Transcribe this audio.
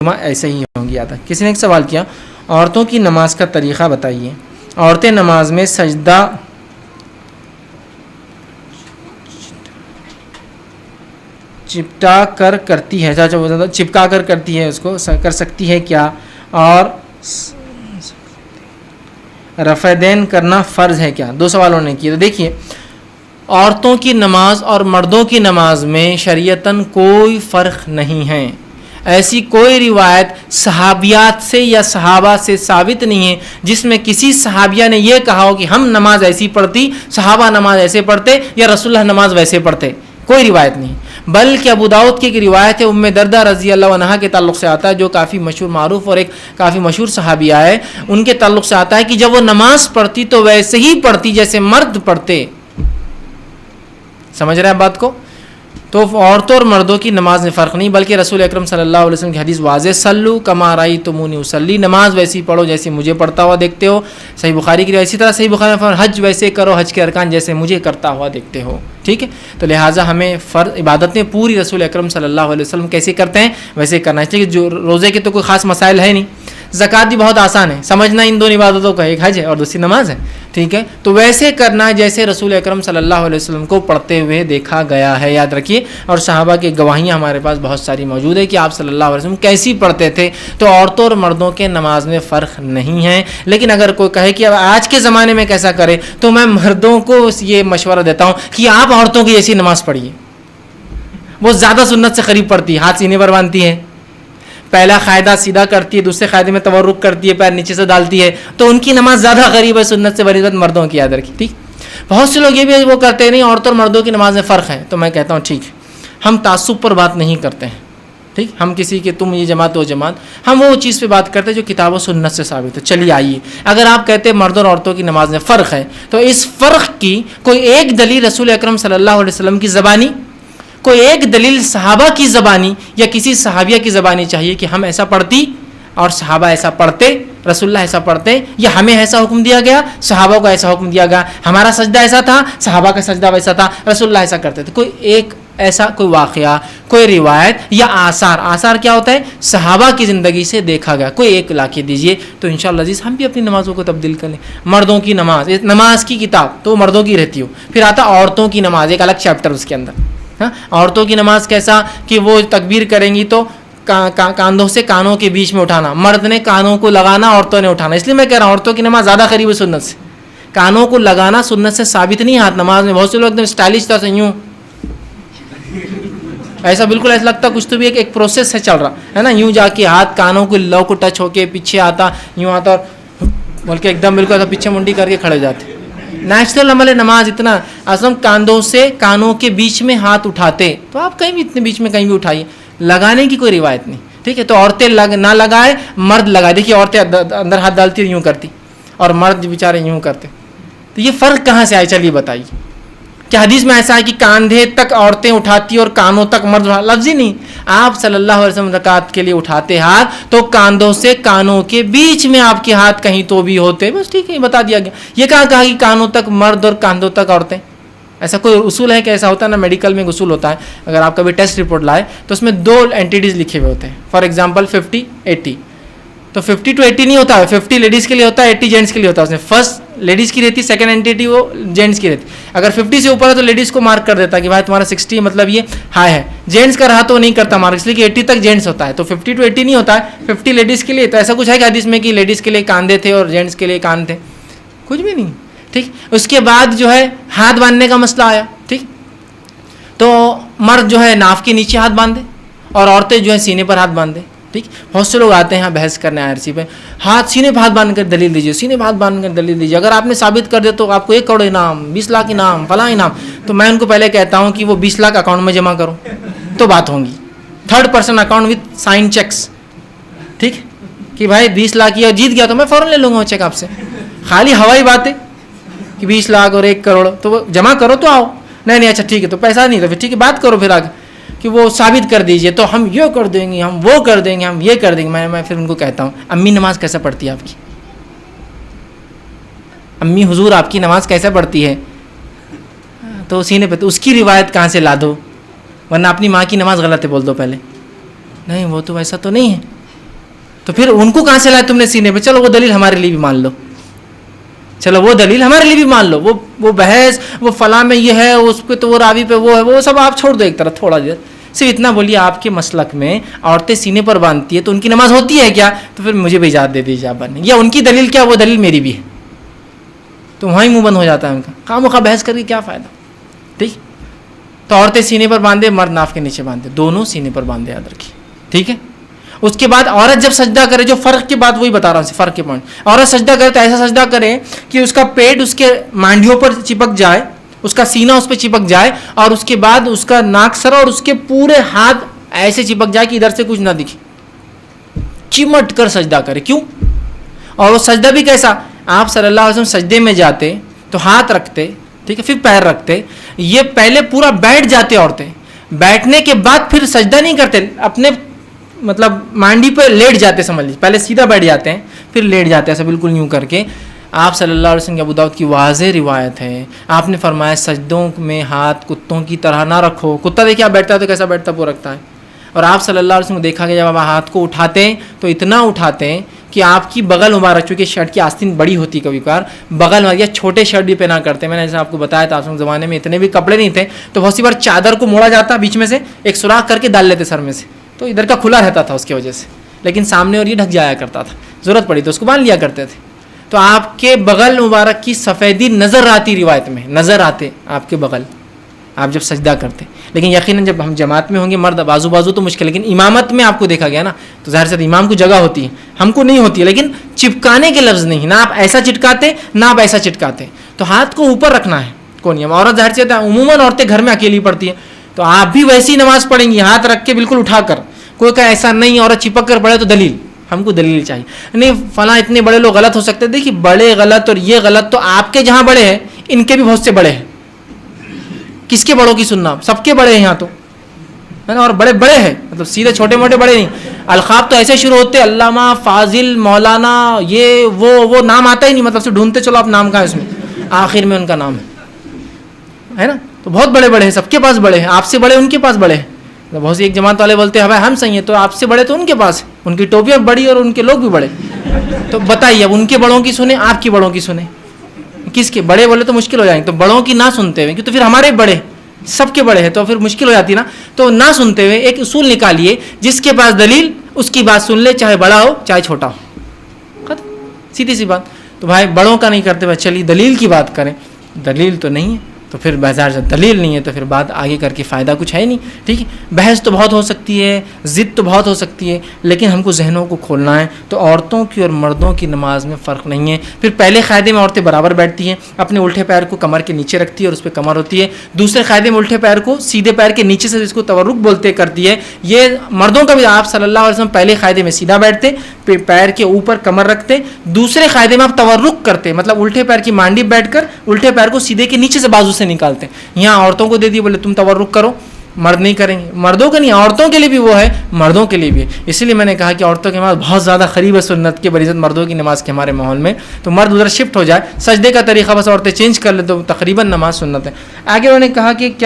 ایسے ہی ہوں گی. آتا کسی نے ایک سوال کیا, عورتوں کی نماز کا طریقہ بتائیے. عورتیں نماز میں سجدہ چپٹا کر کرتی ہے, چپکا کر کرتی ہے, اس کو کر سکتی ہے کیا؟ اور رفع دین کرنا فرض ہے کیا؟ دو سوالوں نے کیے. تو دیکھیے, عورتوں کی نماز اور مردوں کی نماز میں شریعتاً کوئی فرق نہیں ہے. ایسی کوئی روایت صحابیات سے یا صحابہ سے ثابت نہیں ہے جس میں کسی صحابیہ نے یہ کہا ہو کہ ہم نماز ایسی پڑھتی, صحابہ نماز ایسے پڑھتے, یا رسول اللہ نماز ویسے پڑھتے. کوئی روایت نہیں. بلکہ ابو داؤد کی ایک روایت ہے ام دردہ رضی اللہ عنہا کے تعلق سے آتا ہے, جو کافی مشہور معروف اور ایک کافی مشہور صحابیہ ہے. ان کے تعلق سے آتا ہے کہ جب وہ نماز پڑھتی تو ویسے ہی پڑھتی جیسے مرد پڑھتے. سمجھ رہے ہیں بات کو؟ تو عورتوں اور مردوں کی نماز میں فرق نہیں, بلکہ رسول اکرم صلی اللہ علیہ وسلم کی حدیث واضح, سلو کما رأیتمونی اصلی, نماز ویسی پڑھو جیسے مجھے پڑھتا ہوا دیکھتے ہو. صحیح بخاری کی روایت. اسی طرح صحیح بخاری میں حج ویسے کرو, حج کے ارکان جیسے مجھے کرتا ہوا دیکھتے ہو. ٹھیک ہے, تو لہٰذا ہمیں فرض عبادتیں پوری رسول اکرم صلی اللہ علیہ وسلم کیسے کرتے ہیں ویسے کرنا ہے. ٹھیک ہے, جو روزے کے تو کوئی خاص مسائل ہے نہیں, زکوٰۃ بھی بہت آسان ہے سمجھنا, ان دو عبادتوں کا, ایک حج ہے اور دوسری نماز ہے. ٹھیک ہے, تو ویسے کرنا جیسے رسول اکرم صلی اللہ علیہ وسلم کو پڑھتے ہوئے دیکھا گیا ہے, یاد رکھیے. اور صحابہ کی گواہیاں ہمارے پاس بہت ساری موجود ہے کہ آپ صلی اللہ علیہ وسلم کیسی پڑھتے تھے. تو عورتوں اور مردوں کے نماز میں فرق نہیں ہے. لیکن اگر کوئی کہے کہ اب آج کے زمانے میں کیسا کرے, تو میں مردوں کو یہ مشورہ دیتا ہوں کہ آپ عورتوں کی جیسی نماز پڑھیے. وہ زیادہ سنت سے قریب پڑھتی ہے, ہاتھ سینے پر باندھتی ہے, پہلا قاعدہ سیدھا کرتی ہے, دوسرے قاعدے میں تورک کرتی ہے, پیر نیچے سے ڈالتی ہے, تو ان کی نماز زیادہ قریب ہے سنت سے بنسبت مردوں کی. یاد رکھیے. ٹھیک, بہت سے لوگ یہ بھی وہ کرتے نہیں, عورتوں اور مردوں کی نماز میں فرق ہے. تو میں کہتا ہوں ٹھیک ہے, ہم تعصب پر بات نہیں کرتے ہیں. ٹھیک, ہم کسی کے تم یہ جماعت وہ جماعت, ہم وہ چیز پہ بات کرتے ہیں جو کتاب و سنت سے ثابت ہے. چلیے آئیے, اگر آپ کہتے ہیں مردوں اور عورتوں کی نماز میں فرق ہے, تو اس فرق کی کوئی ایک دلیل رسول اکرم صلی اللہ علیہ وسلم کی زبانی, کوئی ایک دلیل صحابہ کی زبانی یا کسی صحابیہ کی زبانی چاہیے کہ ہم ایسا پڑھتی اور صحابہ ایسا پڑھتے, رسول اللہ ایسا پڑھتے, یا ہمیں ایسا حکم دیا گیا, صحابہ کو ایسا حکم دیا گیا, ہمارا سجدہ ایسا تھا, صحابہ کا سجدہ ویسا تھا, رسول اللہ ایسا کرتے تھے. کوئی ایک ایسا کوئی واقعہ, کوئی روایت یا آثار. آثار کیا ہوتا ہے؟ صحابہ کی زندگی سے دیکھا گیا. کوئی ایک لا کے دیجئے تو انشاءاللہ عزیز ہم بھی اپنی نمازوں کو تبدیل کر لیں. مردوں کی نماز, نماز کی کتاب تو مردوں کی رہتی ہو, پھر آتا عورتوں کی نماز, ایک الگ چیپٹر اس کے اندر. ہاں, عورتوں کی نماز کیسا کہ وہ تکبیر کریں گی تو کاندھوں سے کانوں کے بیچ میں اٹھانا, مرد نے کانوں کو لگانا, عورتوں نے اٹھانا. اس لیے میں کہہ رہا ہوں عورتوں کی نماز زیادہ قریب ہے سنت سے. کانوں کو لگانا سنت سے ثابت نہیں. ہاتھ نماز میں بہت سے لوگ ایک دم اسٹائلش طرح سے یوں, ایسا بالکل ایسا لگتا کچھ تو بھی ایک پروسیس ہے چل رہا ہے نا, یوں جا کے ہاتھ کانوں کو لو کو ٹچ ہو کے پیچھے آتا, یوں آتا اور بلکہ ایک دم بالکل ایسا پیچھے منڈی کر کے کھڑے جاتے. نیچرل عمل نماز اتنا اصل کاندھوں سے کانوں کے بیچ میں ہاتھ اٹھاتے, تو آپ کہیں بھی اتنے بیچ میں کہیں بھی اٹھائیے, لگانے کی کوئی روایت نہیں. ٹھیک ہے, تو عورتیں نہ لگائے, مرد لگائے. دیکھیے عورتیں اندر ہاتھ ڈالتی اور یوں کرتی, اور مرد بیچارے یوں کرتے. تو یہ فرق کہاں سے آئے, چلیے بتائیے. کیا حدیث میں ایسا ہے کہ کاندھے تک عورتیں اٹھاتی اور کانوں تک مرد؟ لفظ ہی نہیں. آپ صلی اللہ علیہ وسلم رکعت کے لیے اٹھاتے ہاتھ تو کاندھوں سے کانوں کے بیچ میں آپ کے ہاتھ کہیں تو بھی ہوتے, بس. ٹھیک ہے, بتا دیا گیا. یہ کہا کہ کانوں تک مرد اور کاندھوں تک عورتیں؟ ایسا کوئی اصول ہے کہ ایسا ہوتا ہے نا, میڈیکل میں ایک اصول ہوتا ہے, اگر آپ کبھی ٹیسٹ رپورٹ لائے تو اس میں 2 اینٹیٹیز لکھے ہوئے ہوتے ہیں. فار ایگزامپل 50-80, تو 50 to 80 نہیں ہوتا ہے, 50 لیڈیز کے لیے ہوتا ہے, 80 جینٹس کے لیے ہوتا ہے. اس میں فرسٹ لیڈیز کی رہتی, سیکنڈ اینٹیٹی وہ جینٹس کی رہتی. اگر 50 سے اوپر ہے تو لیڈیز کو مارک کر دیتا کہ بھائی تمہارا 60 مطلب یہ ہائی ہے. جینٹس کا رہا تو نہیں کرتا مارک, اس لیے کہ 80 تک جینٹس ہوتا ہے. تو 50 to 80 نہیں ہوتا ہے, 50 لیڈیز کے لیے. تو ایسا کچھ ہے کہ حدیث میں کہ لیڈیز کے لیے کاندھے تھے اور جینٹس کے لیے کان تھے؟ کچھ بھی نہیں. ٹھیک, اس کے بعد جو ہے ہاتھ باندھنے کا مسئلہ آیا. ٹھیک, تو مرد جو ہے ناف کے نیچے ہاتھ باندھے اور عورتیں جو ہے سینے پر ہاتھ باندھے. ٹھیک, بہت سے لوگ آتے ہیں بحث کرنے IRC پہ, ہاتھ سینے پہ ہاتھ باندھ کر دلیل دیجیے, سینے پہ ہاتھ باندھ کر دلیل دیجیے. اگر آپ نے ثابت کر دے تو آپ کو 1 کروڑ انعام, 20 لاکھ انعام, فلاں انعام. تو میں ان کو پہلے کہتا ہوں کہ وہ 20 لاکھ اکاؤنٹ میں جمع کرو تو بات ہوگی. 3rd person account with sign checks. ٹھیک, کہ بھائی 20 لاکھ یہ جیت گیا تو میں فوراً لے لوں گا وہ چیک آپ سے. خالی ہوائی بات ہے کہ 20 لاکھ اور 1 کروڑ, تو وہ جمع کرو تو آؤ. نہیں اچھا ٹھیک ہے, تو پیسہ نہیں تو پھر ٹھیک ہے بات کرو پھر آگے کہ وہ ثابت کر دیجئے, تو ہم یہ کر دیں گے, ہم وہ کر دیں گے, ہم یہ کر دیں گے. میں پھر ان کو کہتا ہوں امی نماز کیسے پڑھتی ہے آپ کی؟ امی حضور آپ کی نماز کیسے پڑھتی ہے؟ تو سینے پہ, تو اس کی روایت کہاں سے لا دو, ورنہ اپنی ماں کی نماز غلط ہے بول دو پہلے. نہیں وہ تو ایسا تو نہیں ہے. تو پھر ان کو کہاں سے لائے تم نے سینے پہ؟ چلو وہ دلیل ہمارے لیے بھی مان لو، چلو وہ دلیل ہمارے لیے بھی مان لو، وہ بحث وہ فلاں میں یہ ہے، اس پہ تو وہ راوی پہ وہ ہے، وہ سب آپ چھوڑ دو ایک طرف تھوڑا دیر، صرف اتنا بولیے آپ کے مسلک میں عورتیں سینے پر باندھتی ہے تو ان کی نماز ہوتی ہے کیا؟ تو پھر مجھے بھی اجازت دے دیجیے آپ باندھنے، یا ان کی دلیل کیا وہ دلیل میری بھی ہے، تو وہیں منہ بند ہو جاتا ہے ان کا، خواہ مخواہ بحث کر کے کیا فائدہ؟ ٹھیک، تو عورتیں سینے پر باندھے، مرد ناف کے نیچے باندھے، دونوں سینے پر باندھے، یاد رکھیے، ٹھیک ہے؟ اس کے بعد عورت جب سجدہ کرے، جو فرق کی بات وہی بتا رہا ہوں، فرق کے پوائنٹ، عورت سجدہ کرے تو ایسا سجدہ کرے کہ اس کا پیٹ اس کے مانڈیوں پر چپک جائے، اس کا سینہ اس پہ چپک جائے، اور اس کے بعد اس کا ناک سر اور اس کے پورے ہاتھ ایسے چپک جائے کہ ادھر سے کچھ نہ دکھے، چمٹ کر سجدہ کرے. کیوں؟ اور وہ سجدہ بھی کیسا؟ آپ صلی اللہ علیہ وسلم سجدے میں جاتے تو ہاتھ رکھتے، ٹھیک ہے، پھر پیر رکھتے، یہ پہلے پورا بیٹھ جاتے عورتیں، بیٹھنے کے بعد پھر سجدہ نہیں کرتے، اپنے مطلب مانڈی پہ لیٹ جاتے، سمجھ لیجیے، پہلے سیدھا بیٹھ جاتے ہیں پھر لیٹ جاتے ہیں، ایسا بالکل یوں کر کے. آپ صلی اللہ علیہ وسلم کی ابو داؤد کی واضح روایت ہے، آپ نے فرمایا سجدوں میں ہاتھ کتوں کی طرح نہ رکھو. کتا دیکھیے آپ بیٹھتا ہے تو کیسا بیٹھتا وہ رکھتا ہے، اور آپ صلی اللہ علیہ وسلم کو دیکھا گیا جب آپ ہاتھ کو اٹھاتے ہیں تو اتنا اٹھاتے ہیں کہ آپ کی بغل مبارک، چونکہ شرٹ کی آستین بڑی ہوتی کبھی کبھار، بغل مبارک یا چھوٹے شرٹ بھی پہنا کرتے ہیں. میں نے جیسے آپ کو بتایا تھا، اس زمانے میں اتنے بھی کپڑے نہیں تھے تو بہت سی بار چادر کو موڑا جاتا، بیچ میں سے ایک سوراخ کر کے ڈال لیتے سر میں سے، تو ادھر کا کھلا رہتا تھا اس کی وجہ سے، لیکن سامنے اور یہ ڈھک جایا کرتا تھا، ضرورت پڑی تو اس کو باندھ لیا کرتے تھے. تو آپ کے بغل مبارک کی سفیدی نظر آتی، روایت میں نظر آتے آپ کے بغل، آپ جب سجدہ کرتے. لیکن یقیناً جب ہم جماعت میں ہوں گے، مرد بازو بازو تو مشکل، لیکن امامت میں آپ کو دیکھا گیا نا، تو ظاہر سے امام کو جگہ ہوتی ہے، ہم کو نہیں ہوتی ہے. لیکن چپکانے کے لفظ نہیں، نہ آپ ایسا چٹکاتے نہ آپ ایسا چٹکاتے، تو ہاتھ کو اوپر رکھنا ہے. کون نہیں، عورت ظاہر سے عموماً عورتیں گھر میں اکیلی پڑتی ہیں، تو آپ بھی ویسی نماز پڑھیں گی، ہاتھ رکھ کے بالکل اٹھا کر. کوئی کہ ایسا نہیں عورت چپک کر پڑھے تو دلیل، ہم کو دلیل چاہیے. نہیں فلاں اتنے بڑے لوگ غلط ہو سکتے ہیں، دیکھیے بڑے غلط اور یہ غلط تو آپ کے جہاں بڑے ہیں ان کے بھی بہت سے بڑے ہیں. کس کے بڑوں کی سننا؟ سب کے بڑے ہیں یہاں تو ہے نا، اور بڑے بڑے ہیں، مطلب سیدھے چھوٹے موٹے بڑے نہیں. القاب تو ایسے شروع ہوتے علامہ، فاضل، مولانا، یہ وہ نام آتا ہی نہیں، مطلب سے ڈھونڈتے چلو آپ نام کہاں ہے اس میں، آخر میں ان کا نام ہے نا. تو بہت بڑے بڑے ہیں، سب کے پاس بڑے ہیں، آپ سے بڑے ان کے پاس بڑے ہیں. بہت سی ایک جماعت والے بولتے ہیں بھائی ہم صحیح ہیں، تو آپ سے بڑے تو ان کے پاس، ان کی ٹوپیاں بڑی اور ان کے لوگ بھی بڑے. تو بتائیے اب ان کے بڑوں کی سنیں آپ کی بڑوں کی سنیں، کس کے بڑے بولے تو مشکل ہو جائیں گے. تو بڑوں کی نہ سنتے ہوئے، کیونکہ تو پھر ہمارے بڑے سب کے بڑے ہیں تو پھر مشکل ہو جاتی نا. تو نہ سنتے ہوئے ایک اصول نکالیے، جس کے پاس دلیل اس کی بات سن لے، چاہے بڑا ہو چاہے چھوٹا ہو، ختم، سیدھی سی بات. تو بھائی بڑوں کا نہیں کرتے بھائی، چلیے دلیل کی بات کریں. دلیل تو نہیں ہے تو پھر بازار سے دلیل نہیں ہے تو پھر بات آگے کر کے فائدہ کچھ ہے نہیں. ٹھیک ہے، بحث تو بہت ہو سکتی ہے، ضد تو بہت ہو سکتی ہے، لیکن ہم کو ذہنوں کو کھولنا ہے. تو عورتوں کی اور مردوں کی نماز میں فرق نہیں ہے. پھر پہلے قاعدے میں عورتیں برابر بیٹھتی ہیں، اپنے الٹے پیر کو کمر کے نیچے رکھتی ہے اور اس پہ کمر ہوتی ہے. دوسرے قاعدے میں الٹے پیر کو سیدھے پیر کے نیچے سے، جس کو تورک بولتے کرتی ہے. یہ مردوں کا بھی آپ صلی اللہ علیہ وسلم پہلے قاعدے میں سیدھا بیٹھتے، پیر کے اوپر کمر رکھتے. دوسرے قاعدے میں آپ تورک کرتے، مطلب الٹے پیر کی مانڈی بیٹھ کر الٹے پیر کو سیدھے کے نیچے سے بازو سے نکالتے. یہاں عورتوں کو دے دی، بولے تم تورک کرو، مرد نہیں کریں گے. مردوں کے نہیں، عورتوں کے لیے بھی وہ ہے، مردوں کے لیے بھی ہے. اسی لیے میں نے کہا کہ عورتوں کی نماز بہت زیادہ قریب ہے سنت کے بنسبت مردوں کی نماز کے ہمارے ماحول میں. تو مرد ادھر شفٹ ہو جائے، سجدے کا طریقہ بس عورتیں چینج کر لیں تو تقریباً نماز سنت ہے. آگے انہوں نے کہا کہ کیا